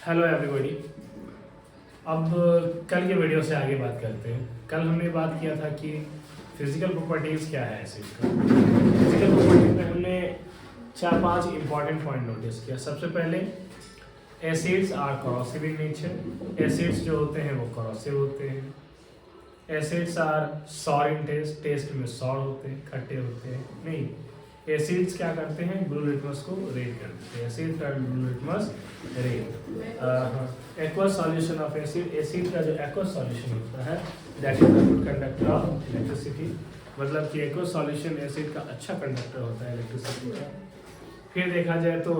Hello everybody. अब कल के वीडियो से आगे बात करते हैं। कल हमने बात किया था कि फिजिकल प्रॉपर्टीज़ क्या है एसिड का। फिजिकल प्रॉपर्टीज में हमने 4-5 इंपॉर्टेंट पॉइंट नोटिस किया। सबसे पहले acids are corrosive in nature. Acids जो होते हैं वो कॉरोसिव होते हैं। Acids are sour in taste, taste में सॉर होते हैं, खट्टे होते हैं। नहीं, एसिड्स क्या करते हैं, ब्लू लिटमस को रेड कर देते हैं। एसिड का blue litmus red. Aqueous solution of acid, acid का जो एक्वस सॉल्यूशन होता है that is the good conductor of electricity. मतलब कि एक्वस सॉल्यूशन एसिड का अच्छा कंडक्टर होता है इलेक्ट्रिसिटी का। फिर देखा जाए तो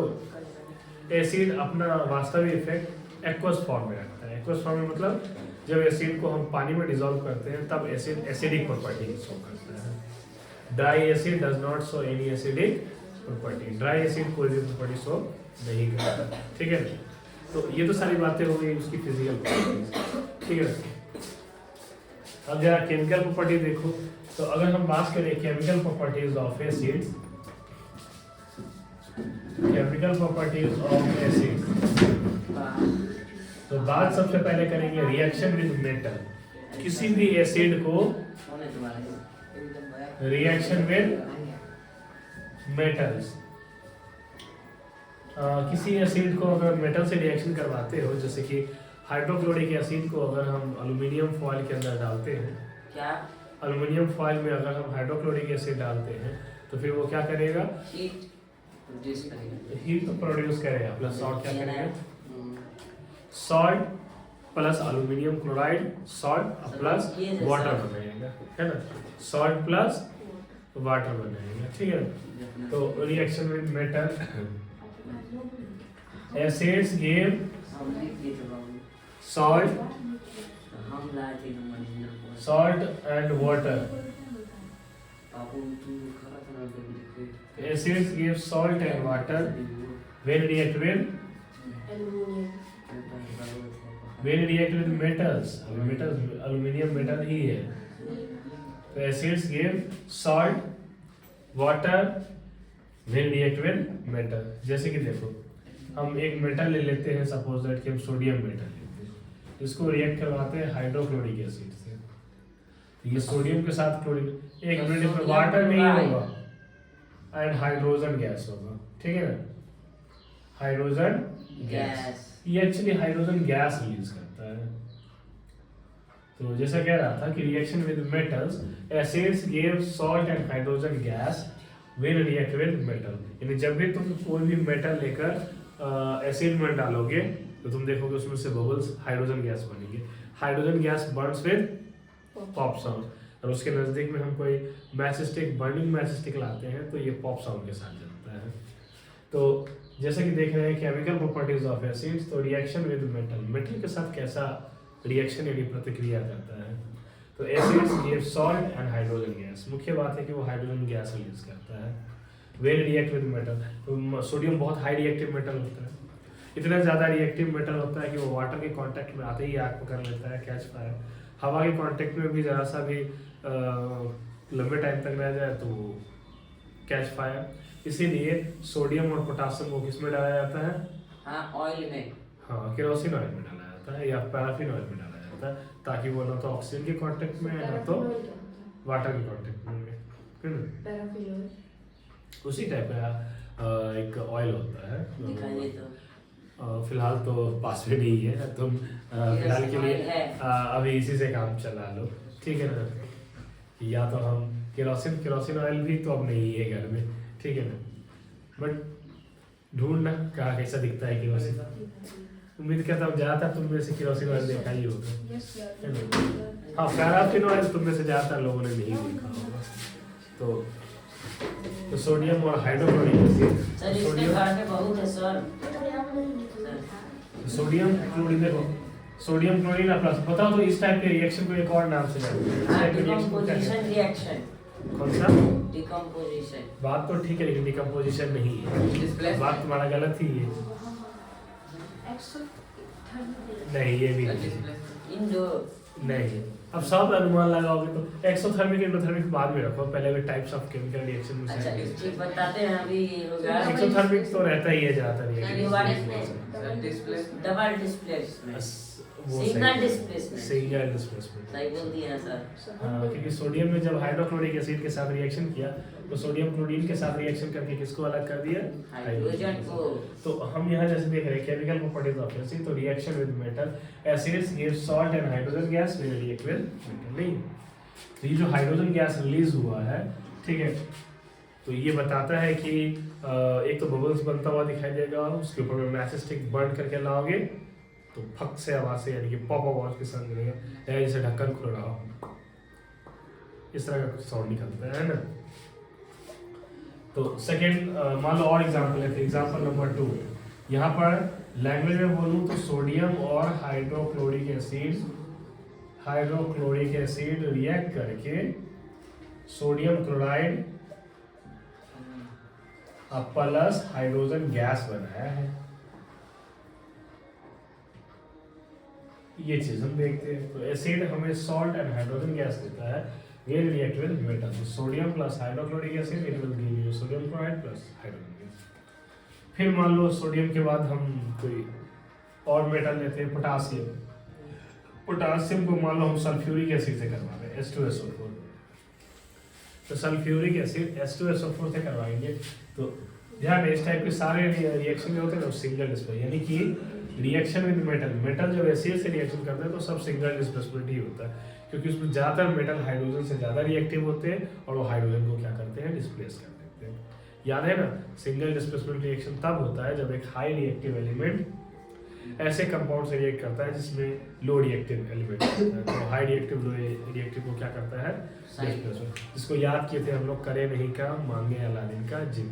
एसिड अपना वास्तविक इफेक्ट एक्वस फॉर्म में रखता है। एक्वस फॉर्म में मतलब जब एसिड को हम पानी में डिसॉल्व करते हैं तब एसिड एसिडिक प्रॉपर्टी शो करता है। Dry acid does not show any acidic property. Dry acid कोई भी प्रॉपर्टी शो नहीं करता। ठीक है, तो ये तो सारी बातें हो गई उसकी फिजिकल प्रॉपर्टीज। ठीक है, अब जरा केमिकल प्रॉपर्टी देखो। तो अगर हम बात करें chemical properties of acids, chemical properties of acids, तो बात सबसे पहले करेंगे रिएक्शन विद मेटल। किसी भी एसिड को रिएक्शन विद मेटल्स, किसी एसिड को अगर मेटल से रिएक्शन करवाते हो, जैसे कि हाइड्रोक्लोरिक एसिड को अगर हम एल्युमिनियम फॉयल के अंदर डालते हैं, क्या एल्युमिनियम फॉयल में अगर हम हाइड्रोक्लोरिक एसिड डालते हैं तो फिर वो क्या करेगा, हीट प्रोड्यूस करेगा। प्लस सॉल्ट क्या करेगा, salt plus aluminium chloride, salt plus water बनाएगा, है ना। सॉल्ट प्लस वाटर बनाएगा। ठीक है, तो reaction with metal, acids give salt and water. Acids give salt and water when react with metals. Aluminium metal ही है। तो acids give salt, water when react with metal। जैसे कि देखो, हम एक मेटल ले लेते हैं, सपोज दैट कि हम सोडियम मेटल लेते हैं, इसको रिएक्ट करवाते हैं हाइड्रोक्लोरिक एसिड से। तो ये सोडियम के साथ क्लोरीन, एक मिनट इसमें वाटर नहीं होगा एंड हाइड्रोजन गैस होगा। ठीक है ना, हाइड्रोजन गैस, ये एक्चुअली हाइड्रोजन गैस रिलीज करता है। तो जैसा कह रहा था कि reaction with metals, acids give salt and hydrogen gas when react with metal. यानी जब भी तुम कोई भी मेटल लेकर एसिड में डालोगे तो तुम देखोगे उसमें से बबल्स हाइड्रोजन गैस बनेंगे। Hydrogen gas burns with pop sound, और उसके नज़दीक में हम कोई matchstick, burning matchstick लाते हैं तो ये पॉप साउंड के साथ जलता है। तो जैसे कि देख रहे हैं केमिकल प्रॉपर्टीज ऑफ एसिड्स, तो रिएक्शन विद मेटल, मेटल के साथ कैसा रिएक्शन यानी प्रतिक्रिया करता है। तो acids give salt and hydrogen gas. मुख्य बात है कि वो हाइड्रोजन गैस रिलीज करता है व्हेन रिएक्ट विद मेटल। तो सोडियम बहुत हाई रिएक्टिव मेटल होता है, इतना ज़्यादा रिएक्टिव मेटल होता है कि वो वाटर के कांटेक्ट में आते ही आग पकड़ लेता है, कैच फायर। हवा के कांटेक्ट में भी ज़रा सा भी लंबे टाइम तक रह जाए तो कैच फायर। इसीलिए सोडियम और पोटासियम को किस में डाला जाता है, ऑयल में, केरोसिन ऑयल में डाला जाता है या पैराफिन ऑयल में डाला जाता है, ताकि वो ना तो ऑक्सीजन के कांटेक्ट में है ना तो वाटर के कांटेक्ट में। उसी टाइप का एक ऑयल होता है। फिलहाल तो पास में नहीं है, तुम फिलहाल के लिए अभी इसी से काम चला लो। ठीक है ना, या तो हम केरोसिन ऑयल भी तो अब नहीं है घर में। ठीक है ना, बट ढूंढना कहाँ कैसा दिखता है केरोसिन। उम्मीद करता हूँ ज़्यादातर तुम में से केरोसिन ऑयल देखा ही होगा। हाँ, पैराफिन ऑयल तुम में से ज़्यादातर लोगों ने नहीं देखा होगा। तो सोडियम और हाइड्रोक्लोरिक एसिड, सोडियम क्लोरीन, देखो सोडियम क्लोरीन प्लस, बताओ तो इस टाइप के रिएक्शन को एक और नाम से जानते हैं, डिकम्पोजिशन रिएक्शन। कौन सा? डिकम्पोजिशन। बात तो ठीक है लेकिन डिकम्पोजिशन नहीं है, बात तुम्हारा गलत ही है। नहीं, ये भी नहीं, अब सब अनुमान लगाओगे तो एक्सोथर्मिक एंडोथर्मिक बाद में रखो, पहले भी टाइप्स ऑफ केमिकल रिएक्शन में अच्छा एक बताते हैं अभी एक्सोथर्मिक तो रहता ही है ज्यादातर डबल डिस्प्लेसमेंट, वो सिंगल डिस्प्लेसमेंट, सिंगल डिस्प्लेसमेंट सही बोल दिया सर। हाँ, क्योंकि सोडियम में जब हाइड्रोक्लोरिक एसिड के साथ रिएक्शन किया तो सोडियम क्लोरीन के साथ रिएक्शन करके किसको अलग कर दिया, हाइड्रोजन को। तो हम यहाँ जैसे देख रहे हैं केमिकल प्रॉपर्टीज ऑफ एसिड, तो reaction with metal acids give salt and hydrogen gas will react with metal. नहीं, तो ये जो हाइड्रोजन गैस रिलीज हुआ है, ठीक है, तो ये बताता है कि एक तो बबल्स बनता हुआ दिखाई देगा, उसके ऊपर में मैच स्टिक बर्न करके लाओगे तो फक से आवाज से, यानी कि पॉप आवाज के साथ मिलेगा, या जैसे ढक्कन खुल रहा हो, इस तरह का कुछ साउंड निकलता है ना। तो सेकंड मान लो और एग्जांपल है, एग्जांपल नंबर 2, यहाँ पर लैंग्वेज में बोलूँ तो सोडियम और हाइड्रोक्लोरिक एसिड रिएक्ट करके sodium chloride plus hydrogen gas बनाया है। ये चीज हम देखते हैं, तो एसिड हमें सॉल्ट एंड हाइड्रोजन गैस देता है, will react with metal, so sodium plus hydrochloric acid it will give you sodium chloride plus hydrogen gas। फिर मान लो सोडियम के बाद हम कोई और मेटल लेते हैं, पोटासियम को मान लो हम सल्फ्यूरिक एसिड से करवा रहे हैं H2SO4, तो सल्फ्यूरिक एसिड H2SO4 से करवाएंगे, तो ध्यान इस टाइप के सारे रिएक्शन जो होते हैं ना सिंगल डिस्प्लेसमेंट, यानी कि रिएक्शन विद मेटल जब एसिड से रिएक्शन करते हैं तो सब सिंगल डिस्प्लेसमेंट ही होता है, क्योंकि उसमें ज़्यादातर मेटल हाइड्रोजन से ज़्यादा रिएक्टिव होते हैं और वो हाइड्रोजन को क्या करते हैं, डिस्प्लेस कर देते हैं। याद है ना, सिंगल डिस्प्लेसमेंट रिएक्शन तब होता है जब एक हाई रिएक्टिव एलिमेंट ऐसे कंपाउंड से रिएक्ट करता है जिसमें लो रिएक्टिव एलिमेंट होता है, तो हाई रिएक्टिव लो रिएक्टिव को क्या करता है, डिस्प्लेसमेंट। जिसको याद किए थे हम लोग, करे नहीं का मांगे अलादीन का जिन,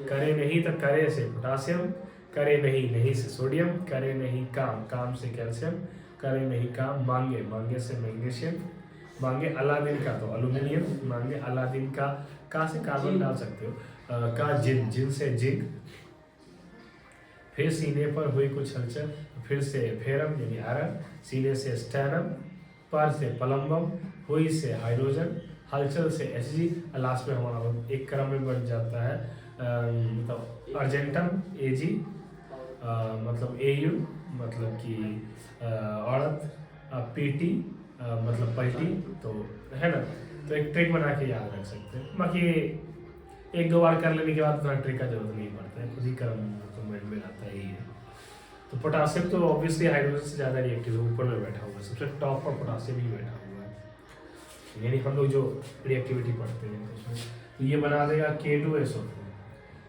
करे नहीं तो करे से पोटासियम, करे नहीं से सोडियम, करे नहीं काम से कैल्शियम, करे नहीं काम मांगे से मैग्नीशियम, मांगे अलादीन का तो एल्यूमिनियम, मांगे अलादीन का से कार्बन डाल सकते हो, का जिन से जिंक, फिर सीने पर हुई कुछ हलचल, फिर से फेरम यानी आयरन, सीने से स्टेनम, पर से पलम्बम, हुई से हाइड्रोजन, हलचल से Hg, लास्ट में हमारा एक क्रम में बन जाता है मतलब अर्जेंटम Ag, मतलब AU मतलब कि औरत, PT मतलब पलटी, तो है ना, तो एक ट्रिक बना के याद रख सकते हैं। बाकी एक दो बार कर लेने के बाद उतना ट्रिक का जरूरत नहीं पड़ता है, खुद ही क्रम तो माइंड में आता ही है। तो पोटासियम तो ऑब्वियसली हाइड्रोजन से ज़्यादा रिएक्टिव है, ऊपर में बैठा हुआ है, सबसे टॉप पर पोटासियम ही बैठा हुआ है, यानी हम लोग जो रिएक्टिविटी पढ़ते हैं उसमें, तो ये बना देगा K2SO4,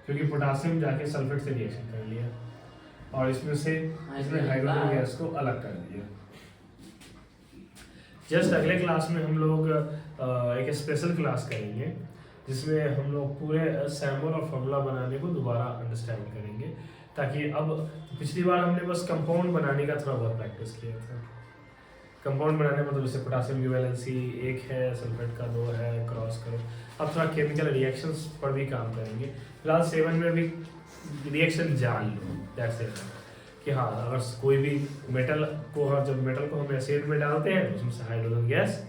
क्योंकि पोटासियम जाके सल्फेट से रिएक्शन कर लिया और इसमें से इसने हाइड्रोजन गैस को अलग कर दिया। जस्ट अगले क्लास में हम लोग एक स्पेशल क्लास करेंगे जिसमें हम लोग पूरे सैम्पल और फॉर्मूला बनाने को दोबारा अंडरस्टैंड करेंगे, ताकि अब पिछली बार हमने बस कंपाउंड बनाने का थोड़ा बहुत प्रैक्टिस किया था। कंपाउंड बनाने मतलब जैसे पोटासियम की वैलेंसी 1 है, सल्फेट का 2 है, क्रॉस करो। अब थोड़ा केमिकल रिएक्शंस पर भी काम करेंगे। फिलहाल 7 में भी रिएक्शन जान लो, दैट्स इट, कि हाँ अगर कोई भी मेटल को, जब मेटल को हम एसिड में डालते हैं उसमें से हाइड्रोजन गैस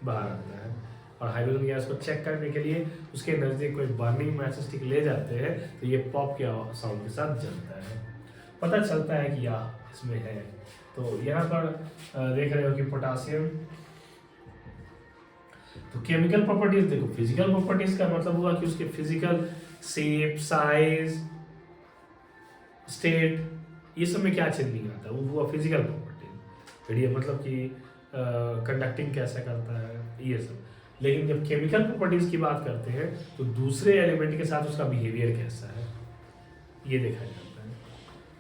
बाहर आता है, और हाइड्रोजन गैस को चेक करने के लिए उसके नज़दीक कोई बर्निंग मैच स्टिक ले जाते हैं, तो ये पॉप के साउंड के साथ जलता है, पता चलता है कि यह इसमें है। तो यहाँ पर देख रहे हो कि पोटासियम, तो केमिकल प्रॉपर्टीज देखो, फिजिकल प्रॉपर्टीज का मतलब हुआ कि उसके फिजिकल शेप, साइज, स्टेट, ये सब में क्या चेंजिंग आता है, वो हुआ फिजिकल प्रॉपर्टी। मतलब कि कंडक्टिंग कैसा करता है, ये सब। लेकिन जब केमिकल प्रॉपर्टीज की बात करते हैं तो दूसरे एलिमेंट के साथ उसका बिहेवियर कैसा है ये देखा जाता है।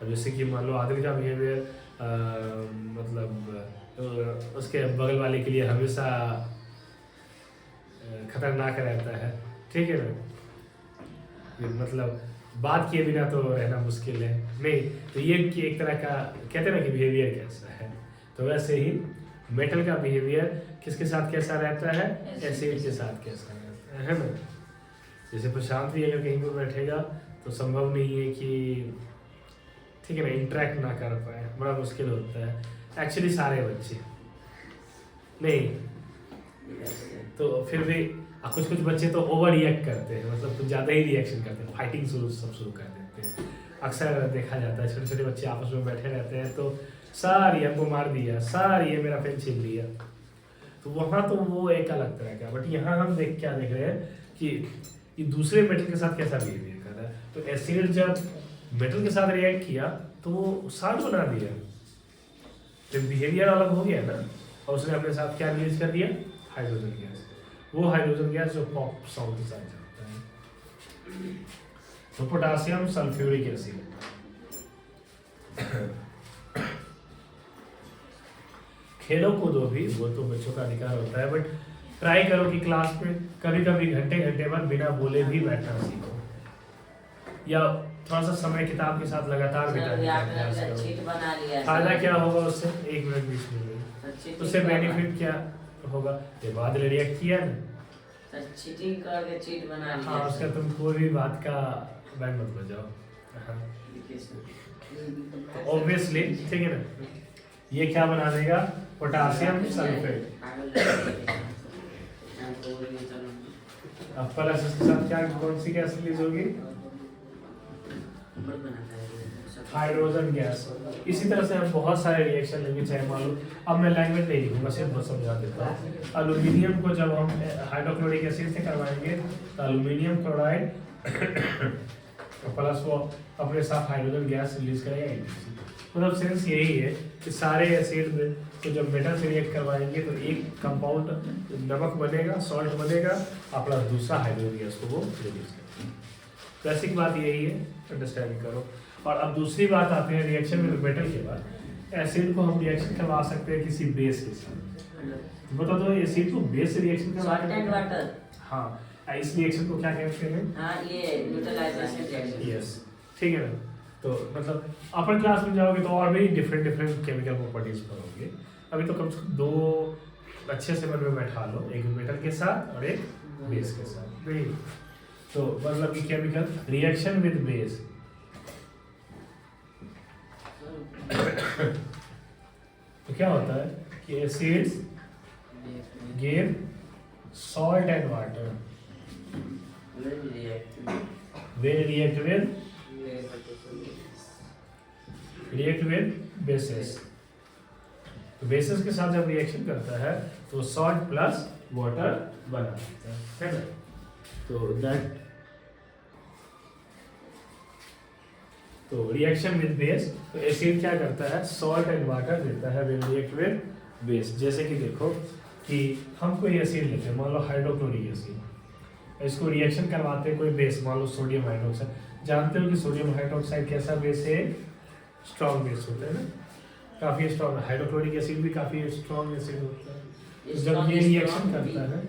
अब जैसे कि मान लो आदिल का बिहेवियर मतलब उसके बगल वाले के लिए हमेशा खतरनाक रहता है, ठीक है ना, मतलब बात किए बिना तो रहना मुश्किल है नहीं, तो ये कि एक तरह का कहते हैं ना कि बिहेवियर कैसा है, तो वैसे ही मेटल का बिहेवियर किसके साथ कैसा रहता है, एसिड के साथ कैसा रहता है ना। जैसे प्रशांत भी अगर कहीं पर बैठेगा तो संभव नहीं है कि, ठीक है ना, इंटरेक्ट ना कर पाए, बड़ा मुश्किल होता है। एक्चुअली सारे बच्चे नहीं, Yes, sir. तो फिर भी कुछ कुछ बच्चे तो ओवर रिएक्ट करते हैं, मतलब कुछ ज़्यादा ही रिएक्शन करते हैं, फाइटिंग शुरू कर देते हैं। अक्सर देखा जाता है छोटे छोटे बच्चे आपस में बैठे रहते हैं तो सर ये हमको मार दिया, सर ये मेरा पेन छीन लिया। तो वहाँ तो वो एक अलग तरह का, बट यहाँ हम क्या देख रहे हैं कि ये दूसरे मेटल के साथ कैसा बिहेवियर कर रहा है। तो एसिड जब मेटल के साथ रिएक्ट किया तो वो साल्ट बना दिया, तो बिहेवियर अलग हो गया ना, और उसने अपने साथ क्या रिलीज कर दिया, हाइड्रोजन गैस। वो हाइड्रोजन गैस जो पॉप साउंड के साथ चलता है। तो पोटासियम सल्फ्यूरिक एसिड, खेलो कूदो भी वो तो बच्चों का अधिकार होता है, बट ट्राई करो कि क्लास में कभी कभी घंटे घंटे बाद बिना बोले भी बैठना सीखो, या थोड़ा सा समय किताब के साथ लगातार सर, बिताने ये का आपने प्रयास अपना करो। चीट बना लिया है, फायदा सर। क्या होगा उससे, 1 मिनट 20 मिनट में सर, चीटिंग उससे करना- बेनिफिट क्या होगा, ये बाद में रिएक्ट किया ना, सर, चीटिंग करके चीट बना लिया हाँ है, उसका सर। तुम कोई भी बात का बैंड मत बजाओ। हाँ देखिए, सर। ऑब्वियसली, ठीक है ना, ये क्या बना देगा, पोटासियम सल्फेट। अब प्लस इसके साथ क्या, कौन सी गैस रिलीज होगी, हाइड्रोजन गैस। इसी तरह से हम बहुत सारे रिएक्शन लेंगे, चाहे मान लो, अब मैं लैंग्वेज नहीं लिखूंगा, सिर्फ बस समझा देता हूँ। एल्यूमिनियम को जब हम हाइड्रोक्लोरिक एसिड से करवाएंगे तो एल्यूमिनियम क्लोराइड प्लस वो अपने साथ हाइड्रोजन गैस रिलीज करेगा। मतलब सेंस यही है कि सारे एसिड में तो जब मेटल से रिएक्ट करवाएंगे तो एक कंपाउंड नमक बनेगा, सॉल्ट बनेगा, और प्लस दूसरा हाइड्रोजन गैस को वो रिलीज करेगा। बेसिक बात यही है, अंडरस्टैंड करो। और अब दूसरी बात आते हैं रिएक्शन विद मेटल के बाद, एसिड को हम रिएक्शन करवा सकते हैं किसी बेस के साथ। बता दो एसिड को बेस से रिएक्शन सॉल्ट एंड करवा, वाटर। हाँ इस रिएक्शन को क्या कहते हैं, हाँ, ये न्यूट्रलाइजेशन रिएक्शन। यस, ठीक है ना। तो मतलब अपर क्लास में जाओगे तो और भी डिफरेंट केमिकल प्रॉपर्टीज पढ़ोगे। अभी तो कम से कम 2 अच्छे से मन में बैठा लो, एक मेटल के साथ और एक बेस के साथ। नहीं तो मतलब कि केमिकल रिएक्शन विद बेस, तो क्या होता है कि acids give salt and water when react with bases। तो बेसिस के साथ जब रिएक्शन करता है तो सॉल्ट प्लस वाटर बना देता है ना। तो दैट, तो रिएक्शन विद बेस, तो एसिड क्या करता है, सॉल्ट एंड वाटर देता है व्हेन रिएक्ट विद बेस। जैसे कि देखो कि हम कोई एसिड लेते हैं, मान लो हाइड्रोक्लोरिक एसिड, इसको रिएक्शन करवाते हैं कोई बेस, मान लो सोडियम हाइड्रोक्साइड। जानते हो कि सोडियम हाइड्रोक्साइड कैसा बेस है, स्ट्रॉन्ग बेस होता है ना, काफी स्ट्रॉन्ग। हाइड्रोक्लोरिक एसिड भी काफी स्ट्रॉन्ग एसिड होता है। तो जब ये रिएक्शन करता है,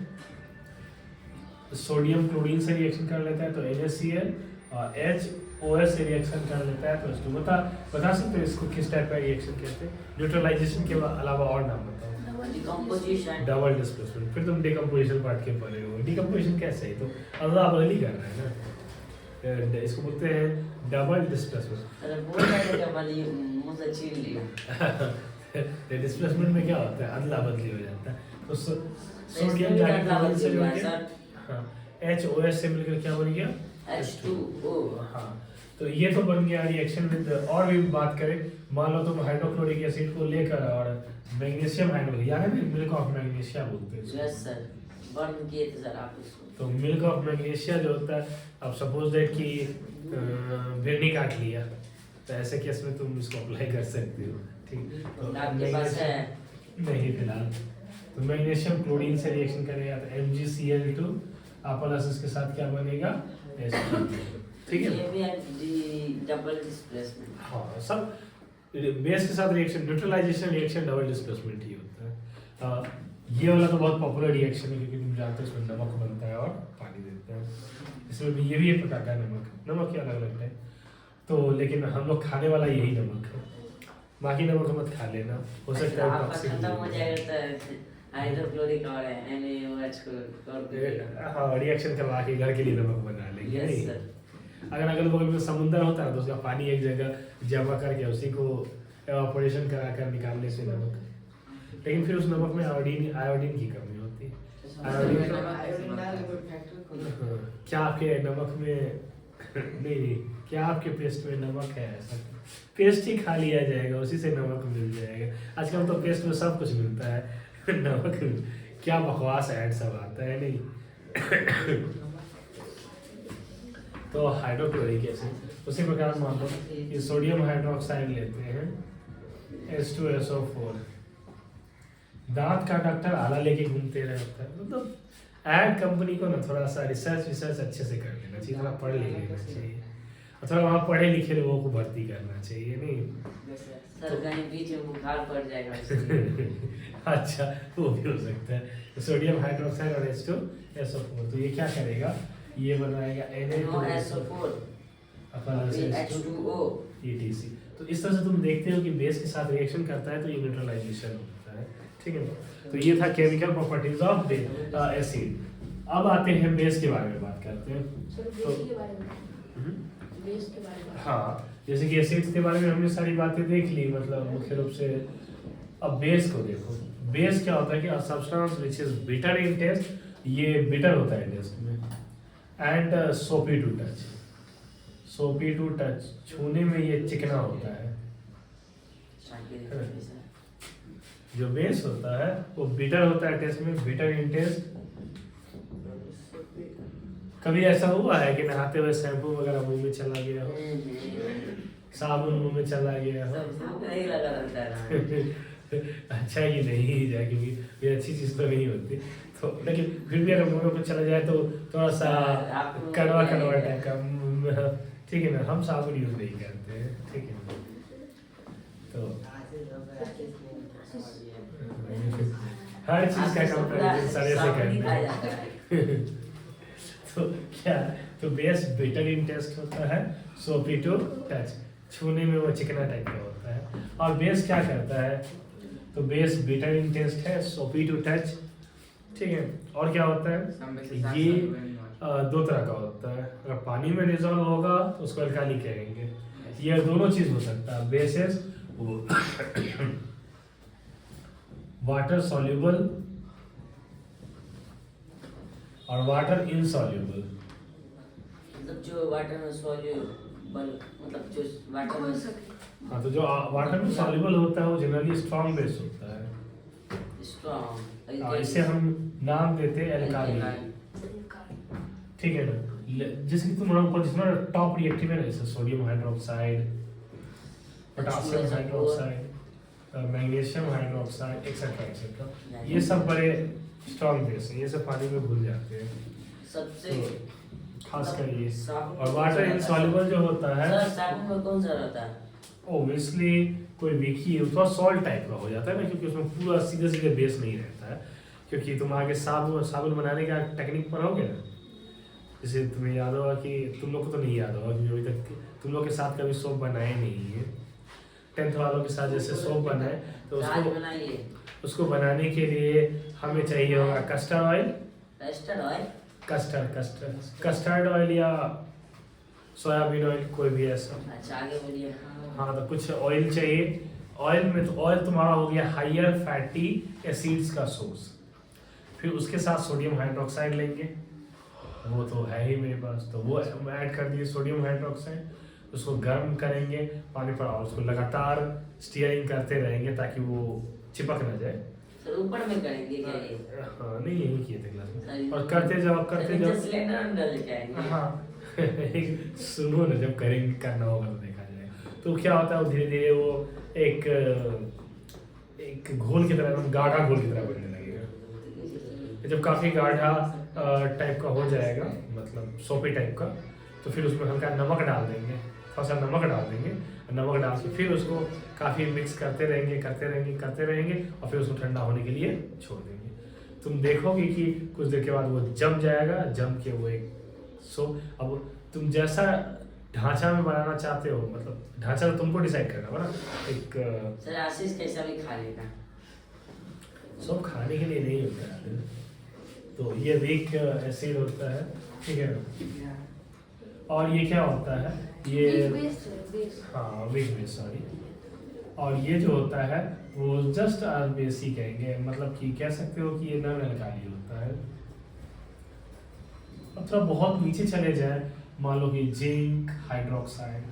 सोडियम क्लोरीन से रिएक्शन कर लेता है तो NaCl, और HOS से रिएक्शन कर लेता है तो H2। बता सकते हो इसको किस टाइप का रिएक्शन कहते हैं, न्यूट्रलाइजेशन के अलावा और नाम बताओ। डिकम्पोजिशन। Double displacement. फिर तुम डिकम्पोजिशन पार्ट के पढ़े हो, डिकम्पोजिशन कैसे है, तो अदला बदली कर रहा है ना, इसको बोलते हैं डबल डिस्प्लेसमेंट। अरे बोल रहे थे वाली मुंह से छीन लिया। डिस्प्लेसमेंट में क्या होता है, अदला बदली हो जाता है। तो सोडियम जाके डबल से जुड़ गया, हाँ, HOS से मिलकर क्या बन गया, H2O। हाँ। तो ये तो बन गया रिएक्शन विद। और भी बात करें, मान लो तुम हाइड्रोक्लोरिक एसिड को लेकर और मैग्नीशियम हाइड्रोक्लोराइड, यानी मिल्क ऑफ मैग्नीशिया बोलते हैं यस सर, बर्न किए थे सर आप इसको। तो मिल्क ऑफ मैग्नीशिया जो होता है, अब सपोज दैट कि भिंडी काट लिया, तो ऐसे केस में तुम इसको अप्लाई कर सकते हो, ठीक। तो आपके पास है? नहीं फिलहाल। तो मैग्नीशियम क्लोरीन से रिएक्शन करेगा तो MgCl2 प्लस इसके साथ क्या बनेगा, H2, ठीक है। ये भी है डबल डिस्प्लेसमेंट। हाँ, सब बेस के साथ reaction, neutralisation reaction double displacement ही होता है। ये वाला तो बहुत पॉपुलर रिएक्शन है क्योंकि तुम जानते हो इसमें नमक बनता है और पानी देते हैं। इसमें भी ये भी एक प्रकार का नमक ही अलग अलग है। तो लेकिन हम लोग खाने वाला यही नमक है, बाकी नमक मत खा लेना, हो सकता है आपका टॉक्सिक खत्म हो जाएगा तो हाइड्रोक्लोरिक और NaOH को कर दीजिए। हाँ, रिएक्शन करवा के घर के लिए नमक बना लेंगे। यस नहीं, सर। अगर अगल बगल में समुंदर होता है तो उसका पानी एक जगह जमा करके उसी को एवापोरेशन करा कर निकालने से नमक, लेकिन फिर उस नमक में आयोडीन की कमी होती है। आयोडीन तो आयोडीन डाल के फैक्ट्री खोलो। क्या आपके नमक में नहीं, क्या आपके पेस्ट में नमक है? ऐसा पेस्ट ही खा लिया जाएगा, उसी से नमक मिल जाएगा। आजकल तो पेस्ट में सब कुछ मिलता है नमक क्या बकवास ऐड सब आता है नहीं। तो हाइड्रोक्लोरिक एसिड उसी प्रकार मान लो कि सोडियम हाइड्रोक्साइड लेते हैं H2SO4। दांत का डॉक्टर आला लेके घूमते रहता है। मतलब एड कंपनी को ना थोड़ा सा रिसर्च अच्छे से कर लेना चाहिए, थोड़ा पढ़ लिख लेना चाहिए और थोड़ा वहाँ पढ़े लिखे लोगों को भर्ती करना चाहिए नहीं। सर कहीं बीच में बुखार पड़ जाएगा। अच्छा वो भी हो सकता है। सोडियम हाइड्रोक्साइड और H2SO4 तो ये क्या करेगा, ये बनाएगा NaOH4 अपन H2O ETC। तो इस तरह से तुम देखते हो कि बेस के साथ रिएक्शन करता है तो ये न्यूट्रलाइजेशन होता है। ठीक है ना। तो ये था केमिकल प्रॉपर्टीज ऑफ एसिड। अब आते हैं बेस के बारे में बात करते हैं। हाँ, जैसे कि एसिड्स के बारे में हमने सारी बातें देख ली, मतलब मुख्य रूप से। अब बेस को देखो, बेस क्या होता है कि substance which is bitter in taste, ये बिटर होता है टेस्ट में, and soapy to touch, soapy to touch, छूने में ये चिकना होता है। जो बेस होता है वो बिटर होता है टेस्ट में, बिटर इन टेस्ट। कभी ऐसा हुआ है कि नहाते हुए शैम्पू वगैरह मुंह में चला गया हो, साबुन मुंह में चला गया हो? नहीं लगा रहता है। अच्छा ही नहीं जाए, क्योंकि ये अच्छी चीज तो नहीं होती तो, लेकिन फिर भी अगर मुंह में कुछ चला जाए तो थोड़ा सा कड़वा कड़वा टाइप का, ठीक है ना। हम साबुन यूज नहीं करते हैं, ठीक है ना। तो हर चीज का कंपैरिजन सारे से करते हैं। तो क्या, तो बेस बिटर इन टेस्ट होता है, सोपी टू टच, छूने में वो चिकना टाइप का होता है। और बेस क्या करता है, तो बेस बिटर इन टेस्ट है, सोपी टू टच, ठीक है। और क्या होता है, ये दो तरह का होता है। अगर पानी में डिजोल्व होगा तो उसको अल्काली कहेंगे। ये दोनों चीज हो सकता है, बेसिस वाटर सॉल्युबल और वाटर इनसॉल्युबल। मतलब जो वाटर में सॉल्युबल, मतलब जो वाटर में, हाँ, तो जो वाटर में सॉल्युबल होता है वो जनरली स्ट्रॉन्ग बेस होता है, स्ट्रॉन्ग। इसे हम नाम देते हैं एल्काली, ठीक है ना। जैसे कि तुम ऊपर जिसमें टॉप रिएक्टिव है ना, जैसे sodium hydroxide, potassium hydroxide, magnesium hydroxide, etcetera etcetera, ये सब बड़े स्ट्रॉन्ग बेस हैं, ये सब पानी में घुल जाते हैं सबसे तो खास कर ये। और वाटर इनसॉल्युबल जो होता है, सर साबुन में कौन सा रहता है? ओब्वियसली कोई वीकी थोड़ा सॉल्ट टाइप का हो जाता है ना, क्योंकि उसमें पूरा सीधे सीधे बेस नहीं रहता है। क्योंकि तुम आगे साबुन बनाने का टेक्निक पढ़ोगे ना, जैसे तुम्हें याद होगा कि तुम लोग को तो नहीं याद होगा क्योंकि अभी तक तुम लोग के साथ कभी सोप बनाए नहीं है। 10th वालों के साथ जैसे सोप बनाए तो उसको बनाने के लिए हमें चाहिए होगा कस्टर्ड ऑयल, कस्टर्ड ऑयल या सोयाबीन ऑयल, कोई भी ऐसा। अच्छा आगे बोलिए। हाँ, तो कुछ ऑयल चाहिए। ऑयल में तो ऑयल तुम्हारा हो गया हायर फैटी एसिड्स का सोर्स। फिर उसके साथ सोडियम हाइड्रोक्साइड लेंगे, वो तो है ही मेरे पास, तो वो ऐड कर दिए सोडियम हाइड्रोक्साइड। उसको गर्म करेंगे पानी पर और उसको लगातार स्टीयरिंग करते रहेंगे ताकि वो चिपक ना जाए। सर ऊपर में करेंगे क्या ये? हाँ, नहीं यही किए थे क्लास में। और करते जाओ सिलेंडर अंदर लेके आएंगे। हाँ सुनो ना, जब करेंगे करना होगा तो देखा जाएगा। तो क्या होता है, वो धीरे धीरे वो एक घोल की तरह, गाढ़ा घोल की तरह बनने लगेगा। जब काफी गाढ़ा टाइप का हो जाएगा, मतलब सोपी टाइप का, तो फिर उसमें हल्का नमक डाल देंगे, थोड़ा सा नमक डाल देंगे। नमक डाल के फिर उसको काफ़ी मिक्स करते रहेंगे और फिर उसको ठंडा होने के लिए छोड़ देंगे। तुम देखोगे कि कुछ देर के बाद वो जम जाएगा, जम के वो अब तुम जैसा ढांचा में बनाना चाहते हो, मतलब ढांचा तो तुमको डिसाइड करना होगा ना। सर आशीष कैसा भी खा लेगा, सब खाने के लिए नहीं होता है। तो ये वीक एसिड होता है, ठीक है ना। और ये क्या होता है, ये वीक बेस, सॉरी, और ये जो होता है वो जस्ट बेसिक कहेंगे, मतलब कि कह सकते हो कि ये नॉन अल्काली होता है। अब थोड़ा बहुत नीचे चले जाए, मान लो कि जिंक हाइड्रोक्साइड,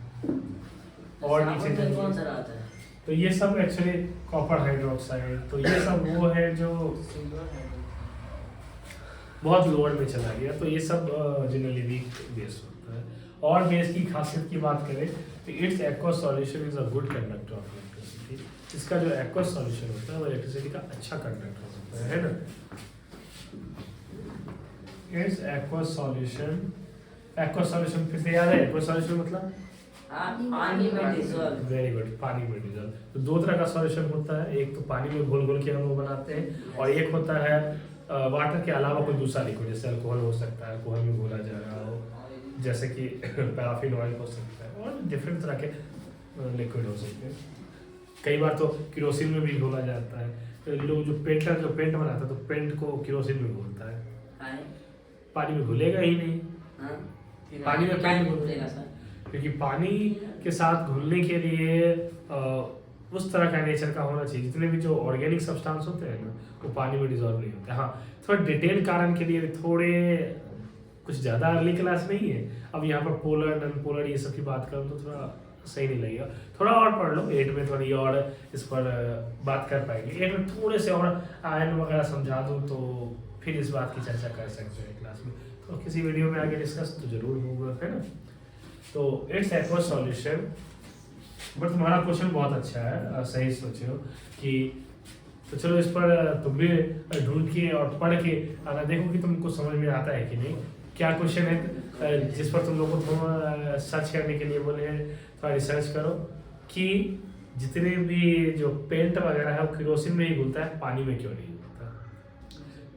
और नीचे साबुन में कौन सा चलिए रहता है? तो ये सब एक्चुअली कॉपर हाइड्रोक्साइड, तो ये सब वो है जो बहुत लोअर में चला गया, तो ये सब जनरली वीक बेस होता है। और बेस की खासियत की बात करें तो it's aqueous solution is a good conductor of electricity. इसका जो एक्वस सॉल्यूशन होता है वो इलेक्ट्रिसिटी का अच्छा कंडक्टर होता है ना। इट्स एक्वस सॉल्यूशन फिर से याद है, एक्वस सॉल्यूशन मतलब पानी में डिसॉल्व। वेरी गुड, पानी में डिजॉल्व। तो दो तरह का सॉल्यूशन होता है, एक तो पानी में घोल घोल के हम लोग बनाते हैं, और एक होता है वाटर के अलावा कोई दूसरा लिक्विड, जैसे अल्कोहल हो सकता है, अल्कोहल में घोला जा रहा हो, जैसे कि पैराफिन ऑयल हो सकता है, और डिफरेंट तरह के लिक्विड हो सकते हैं। कई बार तो केरोसिन में भी घोला जाता है। तो लोग जो पेंट बनाता है तो पेंट को केरोसिन में घोलता है, पानी में घुलेगा ही नहीं। पानी में पेंट घुलेगा सर, क्योंकि पानी के साथ घुलने के लिए उस तरह का नेचर का होना चाहिए, जितने भी जो ऑर्गेनिक सब्सटेंस होते हैं ना वो पानी में डिजॉल्व नहीं होते। हाँ, थोड़ा डिटेल कारण के लिए थोड़े कुछ ज़्यादा अर्ली क्लास नहीं है। अब यहाँ पर पोलर नॉन पोलर ये सब की बात करूँ तो थोड़ा सही नहीं लगेगा, थोड़ा और पढ़ लो 8 में, थोड़ी और इस पर बात कर पाएंगे। 8 में थोड़े से और आयन वगैरह समझा दूँ तो फिर इस बात की चर्चा कर सकते हैं क्लास में, तो किसी वीडियो में आगे डिस्कस तो जरूर होगा, है ना। तो इट्स एक्वस सॉल्यूशन। बट तुम्हारा क्वेश्चन बहुत अच्छा है, सही सोचे हो कि तो चलो इस पर तुम भी ढूंढ के और पढ़ के आना, देखो कि तुमको समझ में आता है कि नहीं। क्या क्वेश्चन है जिस पर तुम लोगों को सर्च करने के लिए बोले हैं, थोड़ा रिसर्च करो कि जितने भी जो पेंट वगैरह है वो केरोसिन में ही घुलता है, पानी में क्यों नहीं घुलता।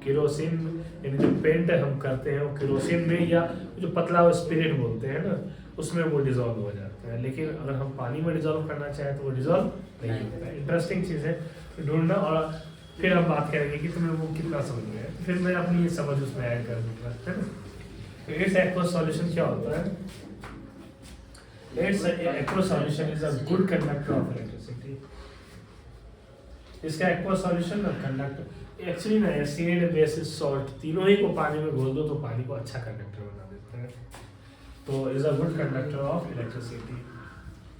केरोसिन यानी जो पेंट हम करते हैं वो केरोसिन में, या जो पतला स्पिरिट बोलते हैं ना, उसमें वो डिजॉल्व हो जाता है, लेकिन अगर हम पानी में डिजॉल्व करना चाहें तो वो डिजॉल्व नहीं होता है। इंटरेस्टिंग चीज़ है, तो ढूंढना, और फिर हम बात करेंगे कि तुम्हें वो कितना समझ में है, फिर मैं अपनी ये समझ उसमें ऐड कर दूंगा, है ना। तो इट्स एक्वस सॉल्यूशन क्या होता है? It's aqueous solution is a good conductor of electricity. इसका एक्वस सॉल्यूशन ना कंडक्टर एक्चुअली ना एसिड बेसिस सॉल्ट तीनों ही को पानी में घोल दो तो पानी को अच्छा कंडक्टर बना देता है। तो is a good conductor of electricity.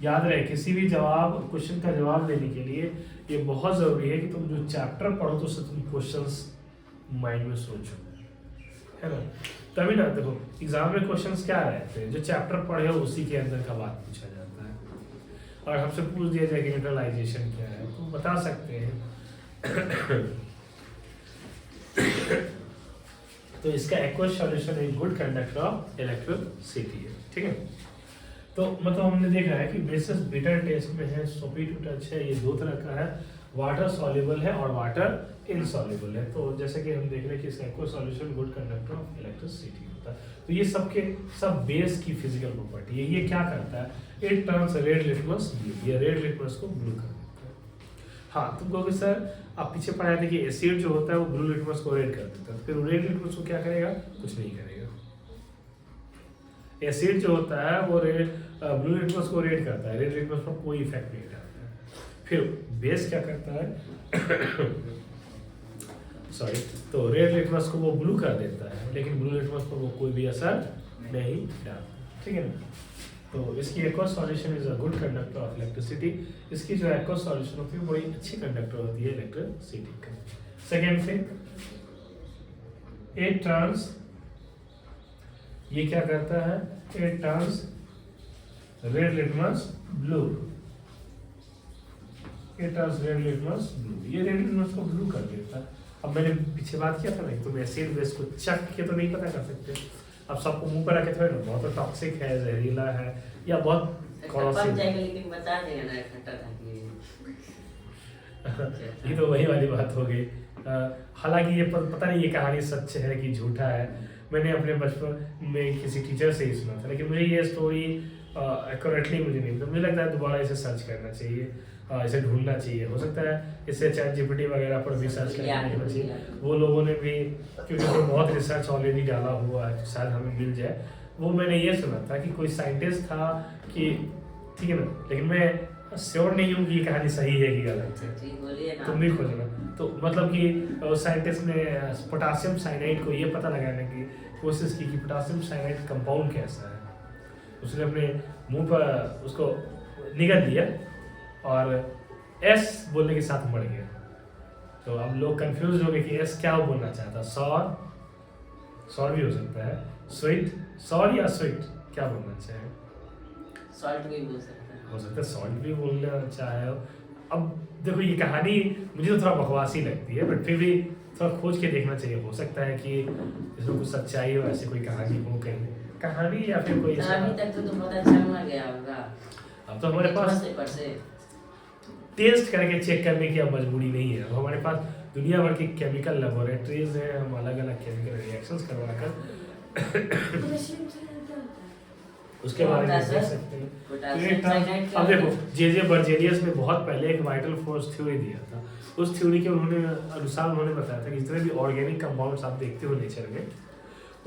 याद रहे, किसी भी क्वेश्चन का जवाब देने के लिए ये बहुत ज़रूरी है कि तुम जो चैप्टर पढ़ो तो उससे तुम क्वेश्चंस माइंड में सोचो, है ना। तभी ना देखो एग्जाम में क्वेश्चंस क्या रहते हैं, जो चैप्टर पढ़े हो उसी के अंदर का बात पूछा जाता है। और हमसे पूछ दिया जाए कि न्यूट्रलाइजेशन क्या है तो बता सकते हैं। तो इसका एक्वस सॉल्यूशन एक गुड कंडक्टर ऑफ इलेक्ट्रिसिटी है, ठीक है। तो मतलब हमने देखा है कि बेसिस बिटर टेस्ट में है, सोपी टू टच है, ये दो तरह का है, वाटर सॉल्युबल है और वाटर इनसॉल्युबल है। तो जैसे कि हम देख रहे हैं कि इसका aqueous solution good conductor of electricity होता है। तो ये सब बेस की फिजिकल प्रॉपर्टी है। ये क्या करता है, it turns red litmus blue, ये रेड लिटमस को ब्लू कर देता है। हाँ, तुम कहोगे सर आप पीछे पढ़ाए थे कि एसिड जो होता है वो ब्लू लिटमस को रेड कर देता है, तो फिर रेड लिटमस को क्या करेगा, कुछ नहीं करेगा। एसिड जो होता है वो ब्लू लिटमस को रेड करता है, रेड लिटमस पर कोई इफेक्ट नहीं डालता है। फिर बेस क्या करता है सॉरी, तो रेड लिटमस को वो ब्लू कर देता है, लेकिन ब्लू लिटमस पर वो कोई भी असर नहीं डालता, ठीक है ना। तो इसकी aqueous solution is a good conductor of electricity. इसकी जो एक्वस सॉल्यूशन होती है बड़ी अच्छी कंडक्टर होती है इलेक्ट्रिसिटी का। सेकेंड थिंग, इट टर्न्स, ये क्या करता है, it turns red litmus blue, it turns red litmus blue, ये रेड लिटमस को ब्लू कर देता है। अब मैंने पीछे बात किया था ना, तुम एसिड बेस को चख के तो नहीं पता कर सकते, अब सबको मुंह पर रखे थोड़े ना, बहुत टॉक्सिक है, जहरीला है या बहुत कड़वा है, लेकिन बता देगा ना खट्टा था कि ये तो वही वाली बात हो गई। हालांकि ये पता नहीं ये कहानी सच है कि झूठा है, मैंने अपने बचपन में किसी टीचर से ही सुना था, लेकिन मुझे ये स्टोरी एक्यूरेटली मुझे नहीं, मुझे लगता है दोबारा इसे सर्च करना चाहिए, इसे ढूंढना चाहिए। हो सकता है इसे चैट जीपीटी वगैरह पर भी सर्च करना चाहिए, वो लोगों ने भी, क्योंकि तो बहुत रिसर्च ऑलरेडी डाला हुआ है, शायद हमें मिल जाए। वो मैंने ये सुना था कि कोई साइंटिस्ट था कि, ठीक है ना, लेकिन मैं श्योर नहीं हूँ कि ये कहानी सही है कि गलत है, ठीक बोलिए ना। तुम भी खोजना। तो मतलब कि साइंटिस्ट ने पोटासियम साइनाइड को ये पता लगाने की कोशिश की कि पोटासियम साइनाइड कंपाउंड कैसा है। उसने अपने मुंह पर उसको निगल दिया और एस बोलने के साथ मर गया। तो अब लोग कंफ्यूज हो गए कि एस क्या बोलना चाहता, सॉर भी हो सकता है, स्वीट, सॉर या स्वीट क्या बोलना चाहे, सॉल्ट भी बोल सकते हैं। हो सकता है सॉल्ट भी बोलना चाहे। अब देखो ये कहानी मुझे तो थोड़ा बकवासी लगती है, बट फिर भी थोड़ा खोज के देखना चाहिए, हो सकता है कि इसमें कुछ सच्चाई हो, ऐसी कोई कहानी हो कहीं, कहानी या फिर कोई अभी तक तो बहुत अच्छा लग गया होगा। अब तो हमारे पास से टेस्ट करके चेक करने की अब मजबूरी नहीं है। अब हमारे पास दुनिया भर की केमिकल लेबोरेटरीज हैं, हम अलग अलग केमिकल रिएक्शंस करवाकर उसके बारे में देख सकते हैं। पोटेशियम साइनाइड अब देखो जे बर्जेलियस ने बहुत पहले एक वाइटल फोर्स थ्योरी दिया था। उस थ्योरी के अनुसार उन्होंने बताया था कि जितने भी ऑर्गेनिक कंपाउंड्स आप देखते हो नेचर में,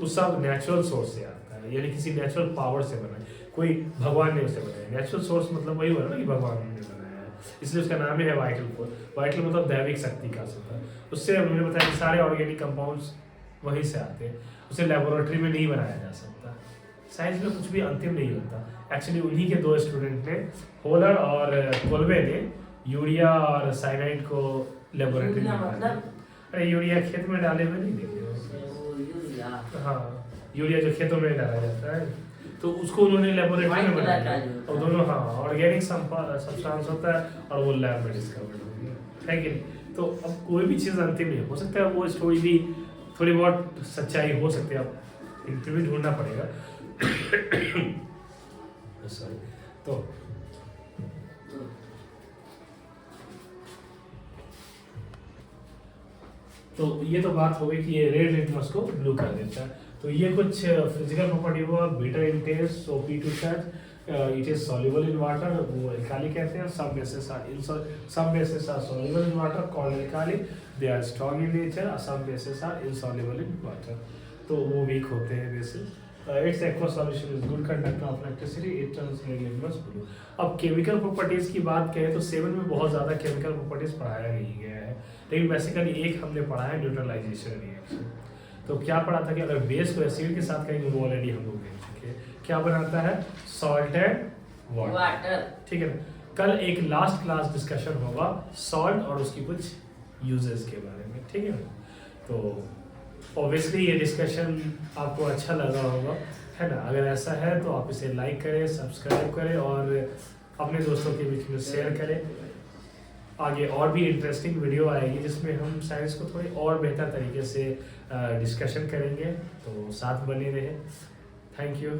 वो सब नेचुरल सोर्स से आता है, यानी किसी नेचुरल पावर से बना है, कोई भगवान ने उसे बनाया। नेचुरल सोर्स मतलब वही हुआ ना कि भगवान ने बनाया है, इसलिए उसका नाम ही है वाइटल फोर्स। वाइटल मतलब दैविक शक्ति का होता है। उससे उन्होंने बताया कि सारे ऑर्गेनिक कंपाउंड्स वहीं से आते हैं, उसे लेबोरेटरी में नहीं बनाया जा सकता। साइंस में कुछ भी अंतिम नहीं होता। एक्चुअली उन्हीं के दो स्टूडेंट ने, होलर और कोल्बे ने, यूरिया और साइनाइड को लेबोरेटरी में बनाया। अरे यूरिया खेत में डाले हुए नहीं देखे हो? हाँ, यूरिया जो खेतों में डाला जाता है, तो उसको उन्होंने लेबोरेटरी में बनाया। और दोनों हाँ ऑर्गेनिक सब्सटेंस होता है और वो लैब में डिस्कवर्ड हो गया है कि नहीं। तो अब कोई भी चीज़ अंतिम नहीं हो सकता है, वो स्टोरी भी थोड़ी बहुत सच्चाई हो सकती है, अब इंटरव्यू ढूंढना पड़ेगा। सॉरी। तो ये तो बात हो गई कि ये रेड लिटमस को ब्लू कर देता है। तो ये कुछ फिजिकल प्रॉपर्टी हुआ। Bitter intense OP2 it is soluble in water, वो एल्काली कहते हैं। some bases are soluble in water called alkali, they are strong in nature, some bases are insoluble in water, तो वो वीक होते हैं basis. It's aqueous solution is good conductor of electricity, it turns red litmus blue। अब chemical properties की बात करें तो 7 में बहुत ज़्यादा केमिकल प्रॉपर्टीज पढ़ाया नहीं गया है, लेकिन बेसिकली एक हमने पढ़ा है न्यूट्रलाइजेशन रिएक्शन। तो क्या पढ़ा था कि अगर बेस को एसिड के साथ करेंगे, वो ऑलरेडी हम लोग देख चुके हैं, क्या बनाता है, सॉल्ट एंड वाटर। ठीक है ना। कल एक लास्ट क्लास डिस्कशन होगा सॉल्ट और उसकी कुछ यूजेस के बारे में, ठीक है ना। तो ऑब्वियसली ये डिस्कशन आपको अच्छा लगा होगा, है ना। अगर ऐसा है तो आप इसे लाइक करें, सब्सक्राइब करें और अपने दोस्तों के बीच में शेयर करें। आगे और भी इंटरेस्टिंग वीडियो आएगी जिसमें हम साइंस को थोड़ी और बेहतर तरीके से डिस्कशन करेंगे, तो साथ बने रहें। Thank you.